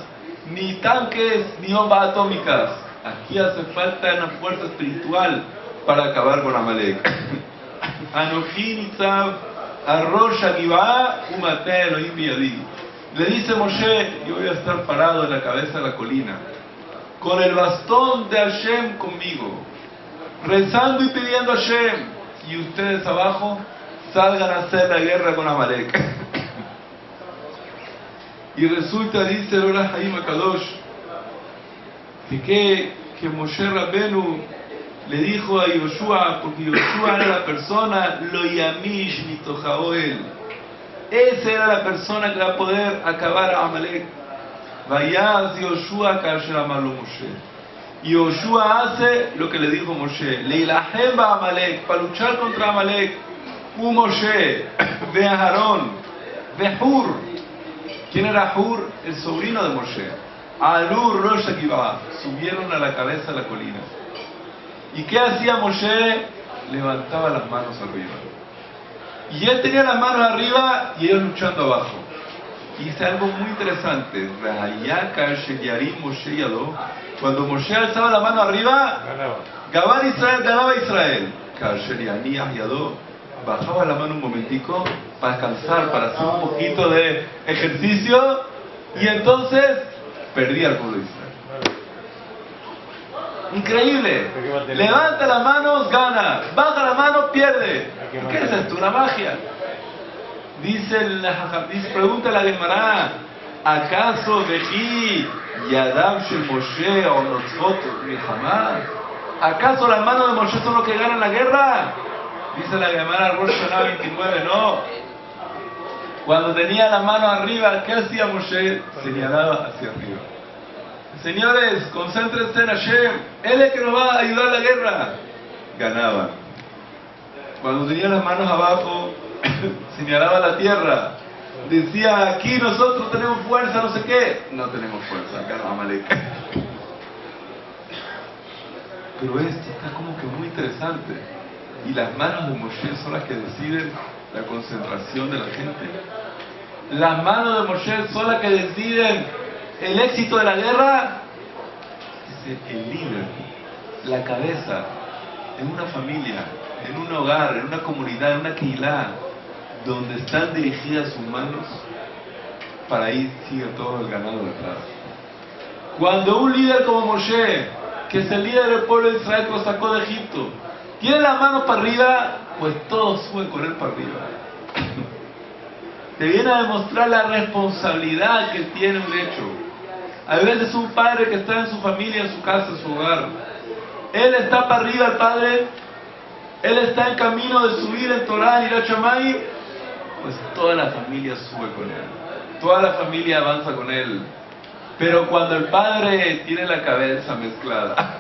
ni tanques, ni bombas atómicas. Aquí hace falta una fuerza espiritual para acabar con Amalek. Anoji Nitzav Arrosh Agibá Umate Elohim Biyadi. Le dice Moshe, yo voy a estar parado en la cabeza de la colina, con el bastón de Hashem conmigo, rezando y pidiendo a Hashem, y ustedes abajo salgan a hacer la guerra con Amalek. Y resulta, dice el Ora Haim HaKadosh, que Moshe Rabbenu le dijo a Yoshua, porque Yoshua era la persona, lo yamish mitojaoel, esa era la persona que va a poder acabar a Amalek. Vayaz Yoshua kasher amarlo Moshe. Y Yoshua hace lo que le dijo Moshe, leilahem ba Amalek, para luchar contra Amalek. Moshe, ve a Aarón, ve Hur. ¿Quién era Hur? El sobrino de Moshe. Alur Rosh Agibá, subieron a la cabeza de la colina. ¿Y qué hacía Moshe? Levantaba las manos arriba. Y él tenía las manos arriba y ellos luchando abajo. Y dice algo muy interesante. Cuando Moshe alzaba la mano arriba, ganaba Israel. Bajaba la mano un momentico para descansar, para hacer un poquito de ejercicio, y entonces perdía el pueblo de Israel. Increíble. Levanta las manos, gana. Baja la mano, pierde. ¿Qué es esto? Una magia. Pregunta la Gemara, ¿acaso Veji Yadav Shel Moshe o Notzot Milhamá? ¿Acaso las manos de Moshe son los que ganan la guerra? Dice la Gemara Rosh Hashanah 29, no. Cuando tenía la mano arriba, ¿qué hacía Moshe? Señalaba hacia arriba. Señores, concéntrense en Hashem, Él es el que nos va a ayudar a la guerra. Ganaban. Cuando tenía las manos abajo, señalaba la tierra. Decía, aquí nosotros tenemos fuerza, no sé qué. No tenemos fuerza, acá no, Amalek. Pero esto está como que muy interesante. Y las manos de Moshe son las que deciden la concentración de la gente. Las manos de Moshe son las que deciden el éxito de la guerra. Dice el líder, la cabeza, en una familia, en un hogar, en una comunidad, en una keilah, donde están dirigidas sus manos, para ahí sigue todo el ganado detrás. Cuando un líder como Moshe, que es el líder del pueblo de Israel que lo sacó de Egipto, tiene las manos para arriba, pues todos suben con él para arriba. Te viene a demostrar la responsabilidad que tiene un hecho. Hay veces un padre que está en su familia, en su casa, en su hogar. Él está para arriba, el padre. Él está en camino de subir en Torah, en Yirat Shamayim. Pues toda la familia sube con él. Toda la familia avanza con él. Pero cuando el padre tiene la cabeza mezclada,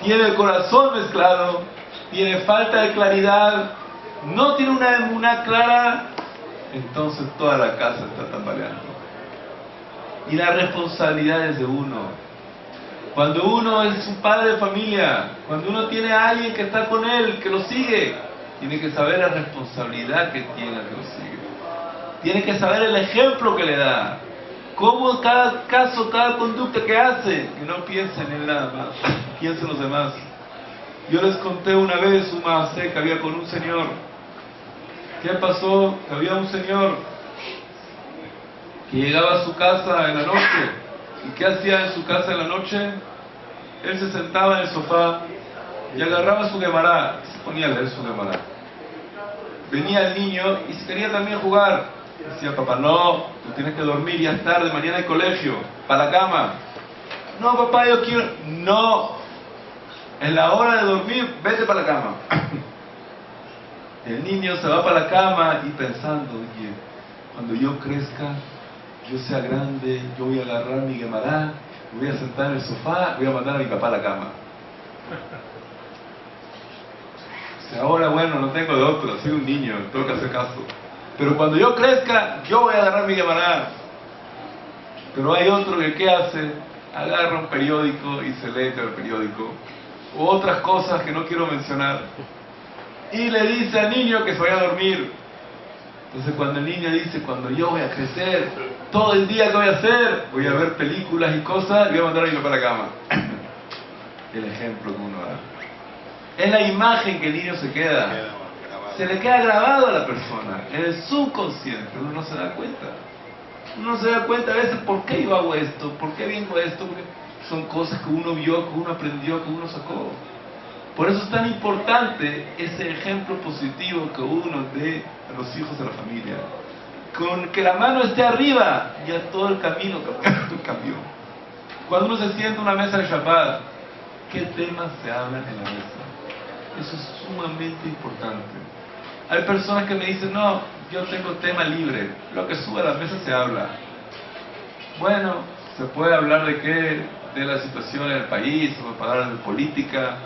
tiene el corazón mezclado, tiene falta de claridad, no tiene una emuná clara, entonces toda la casa está tambaleando. Y la responsabilidad es de uno. Cuando uno es un padre de familia, cuando uno tiene a alguien que está con él, que lo sigue, tiene que saber la responsabilidad que tiene el que lo sigue. Tiene que saber el ejemplo que le da. Cómo cada caso, cada conducta que hace, que no piensen en nada más, piensen en los demás. Yo les conté una vez un maasé que había con un señor. ¿Qué pasó? Que había un señor que llegaba a su casa en la noche. ¿Y qué hacía en su casa en la noche? Él se sentaba en el sofá y agarraba su Gemara y se ponía a leer su Gemara. Venía el niño y se quería también jugar. Decía papá, no, tú tienes que dormir, ya es tarde, mañana hay colegio, para la cama. No papá, yo quiero, no, en la hora de dormir, vete para la cama. El niño se va para la cama y pensando, oye, cuando yo crezca, yo sea grande, yo voy a agarrar mi Guemará, me voy a sentar en el sofá, voy a mandar a mi papá a la cama. O sea, ahora bueno, no tengo de otro, soy un niño, tengo que hacer caso. Pero cuando yo crezca, yo voy a agarrar mi Guemará. Pero hay otro que ¿qué hace? Agarra un periódico y se lee el periódico. O otras cosas que no quiero mencionar. Y le dice al niño que se vaya a dormir. Entonces cuando el niño dice, cuando yo voy a crecer, todo el día que voy a hacer, voy a ver películas y cosas, y voy a mandar a mi papá a la cama. El ejemplo que uno da. Es la imagen que el niño se queda. Se le queda grabado a la persona, en el subconsciente, uno no se da cuenta. Uno no se da cuenta a veces por qué yo hago esto, por qué vengo esto, porque son cosas que uno vio, que uno aprendió, que uno sacó. Por eso es tan importante ese ejemplo positivo que uno dé a los hijos de la familia. Con que la mano esté arriba, ya todo el camino cambió. Cuando uno se sienta en una mesa de Shabbat, ¿qué temas se hablan en la mesa? Eso es sumamente importante. Hay personas que me dicen, no, yo tengo tema libre, lo que sube a la mesa se habla. Bueno, se puede hablar de qué, de la situación en el país, se puede hablar de política,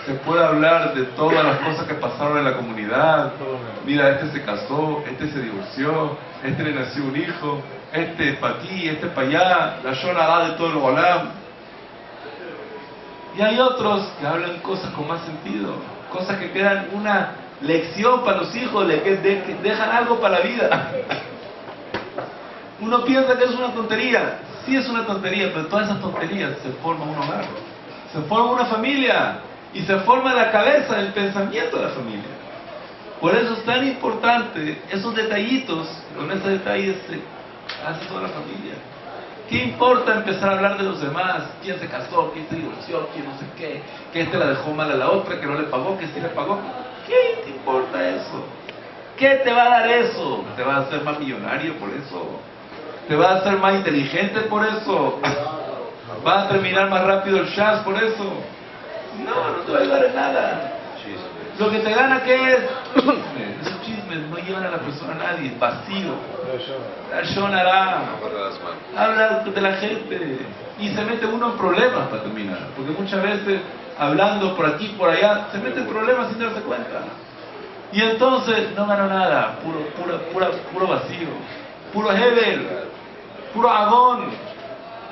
se puede hablar de todas las cosas que pasaron en la comunidad. Mira, este se casó, este se divorció, este le nació un hijo, este para aquí, este para allá, la shonará de todo el olam. Y hay otros que hablan cosas con más sentido, cosas que quedan una lección para los hijos, que dejan algo para la vida. Uno piensa que es una tontería, sí es una tontería, pero todas esas tonterías se forma un hogar, se forma una familia, y se forma la cabeza, el pensamiento de la familia. Por eso es tan importante esos detallitos, con esos detalles se hace toda la familia. ¿Qué importa empezar a hablar de los demás? ¿Quién se casó? ¿Quién se divorció? ¿Quién no sé qué? ¿Que este la dejó mal a la otra? ¿Que no le pagó? ¿Que sí le pagó? ¿Qué te importa eso? ¿Qué te va a dar eso? ¿Te va a hacer más millonario por eso? ¿Te va a hacer más inteligente por eso? ¿Va a terminar más rápido el Shas por eso? No, no te va a ayudar en nada. Lo que te gana, ¿qué es? Esos chismes no llevan a la persona a nadie, vacío. La shonará. Habla de la gente. Y se mete uno en problemas para terminar. Porque muchas veces, hablando por aquí, por allá, se mete en problemas sin darse cuenta. Y entonces no ganó nada. Puro vacío. Puro hebel. Puro agón.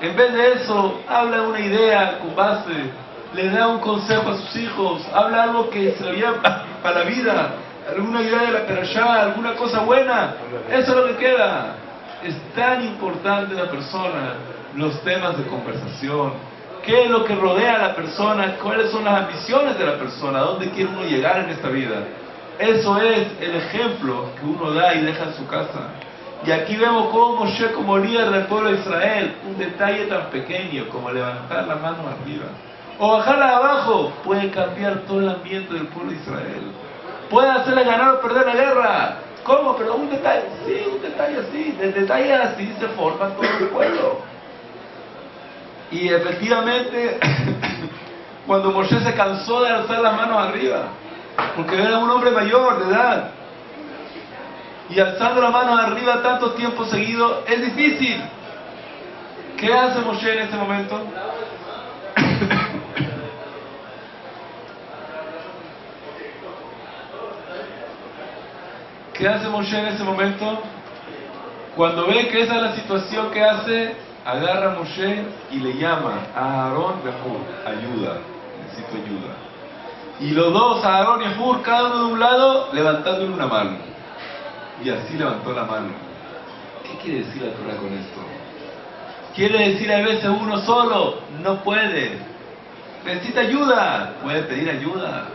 En vez de eso, habla una idea con base. Le da un consejo a sus hijos, habla algo que se lo lleva para la vida, alguna idea de la perashá, alguna cosa buena, eso es lo que queda. Es tan importante la persona, los temas de conversación, qué es lo que rodea a la persona, cuáles son las ambiciones de la persona, a dónde quiere uno llegar en esta vida. Eso es el ejemplo que uno da y deja en su casa. Y aquí vemos cómo Moshe, como líder del pueblo de Israel, un detalle tan pequeño como levantar la mano arriba o bajarla abajo, puede cambiar todo el ambiente del pueblo de Israel. Puede hacerle ganar o perder la guerra. ¿Cómo? Pero un detalle, sí, un detalle así. Del detalle así se forma todo el pueblo. Y efectivamente, cuando Moshe se cansó de alzar las manos arriba, porque era un hombre mayor de edad, y alzando las manos arriba tanto tiempo seguido, es difícil. ¿Qué hace Moshe en ese momento? ¿Qué hace Moshe en ese momento? Cuando ve que esa es la situación que hace, agarra a Moshe y le llama a Aarón y a Hur, ayuda, necesito ayuda. Y los dos, Aarón y Hur, cada uno de un lado, levantándole una mano. Y así levantó la mano. ¿Qué quiere decir la Torah con esto? Quiere decir a veces uno solo no puede. Necesita ayuda, puede pedir ayuda.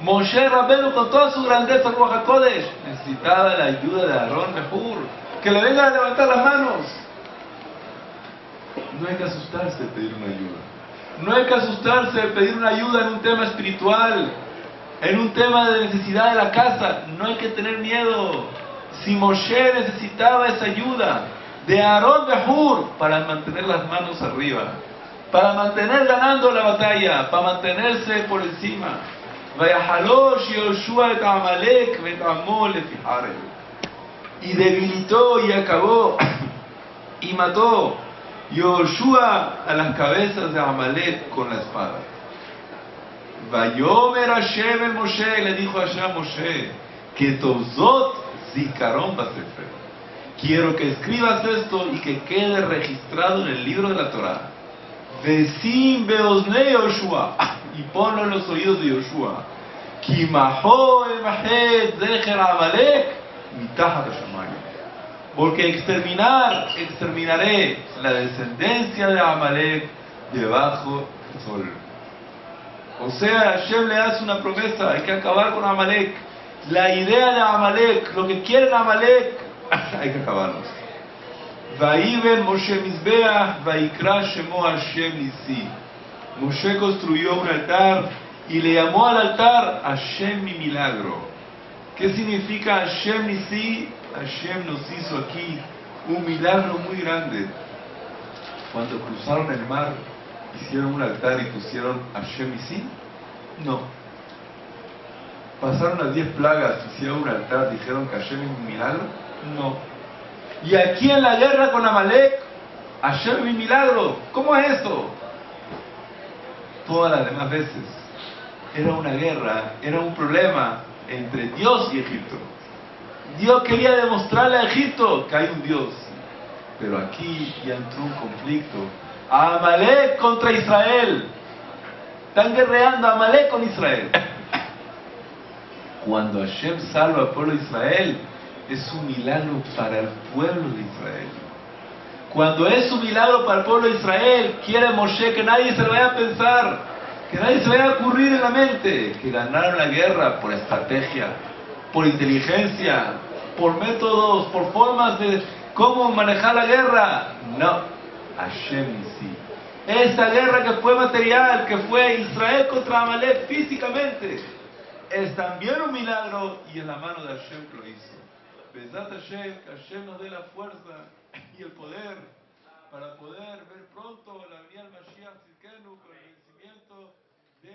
Moshe Rabbeinu con toda su grandeza como HaKodesh necesitaba la ayuda de Aarón y Hur, que le vengan a levantar las manos. No hay que asustarse de pedir una ayuda. No hay que asustarse de pedir una ayuda en un tema espiritual, en un tema de necesidad de la casa. No hay que tener miedo. Si Moshe necesitaba esa ayuda de Aarón de Hur para mantener las manos arriba, para mantener ganando la batalla, para mantenerse por encima. Vayahalosh Yoshua et Amalek et Amol lefiharel. Y debilitó y acabó y mató Yoshua a las cabezas de Amalek con la espada. Vayomer Hashem el Moshe, le dijo Hashem a Moshe, que Tozot Zikaron Basefer. Quiero que escribas esto y que quede registrado en el libro de la Torah. Vesim beozne Yoshua, y ponlo en los oídos de Yoshua. Kimaho emahed zecher Amalek mitachat hashamayim. Porque exterminaré la descendencia de Amalek debajo del sol. O sea, Hashem le hace una promesa, hay que acabar con Amalek. La idea de Amalek, lo que quieren Amalek, hay que acabarlos. Vaiven Moshe Mizbeach, Vaikra Shemo Hashem Nisi. Moshe construyó un altar y le llamó al altar Hashem mi milagro. ¿Qué significa Hashem Nisi? Hashem nos hizo aquí un milagro muy grande. Cuando cruzaron el mar, hicieron un altar y pusieron Hashem Nisi. No. Pasaron las 10 plagas, hicieron un altar, dijeron que Hashem es un milagro. No. Y aquí en la guerra con Amalek, Hashem es mi milagro. ¿Cómo es eso? Todas las demás veces era una guerra, era un problema entre Dios y Egipto. Dios quería demostrarle a Egipto que hay un Dios, pero aquí ya entró un conflicto. Amalek contra Israel. Están guerreando Amalek con Israel. Cuando Hashem salva al pueblo de Israel, es un milagro para el pueblo de Israel. Cuando es un milagro para el pueblo de Israel, quiere Moshe que nadie se lo vaya a pensar, que nadie se vaya a ocurrir en la mente que ganaron la guerra por estrategia, por inteligencia, por métodos, por formas de cómo manejar la guerra. No, Hashem sí. Esta guerra que fue material, que fue Israel contra Amalek físicamente, es también un milagro y en la mano de Hashem que lo hizo. Besat Hashem, que Hashem nos dé la fuerza y el poder para poder ver pronto la venida del Mashiach Tzidkenu con el vencimiento de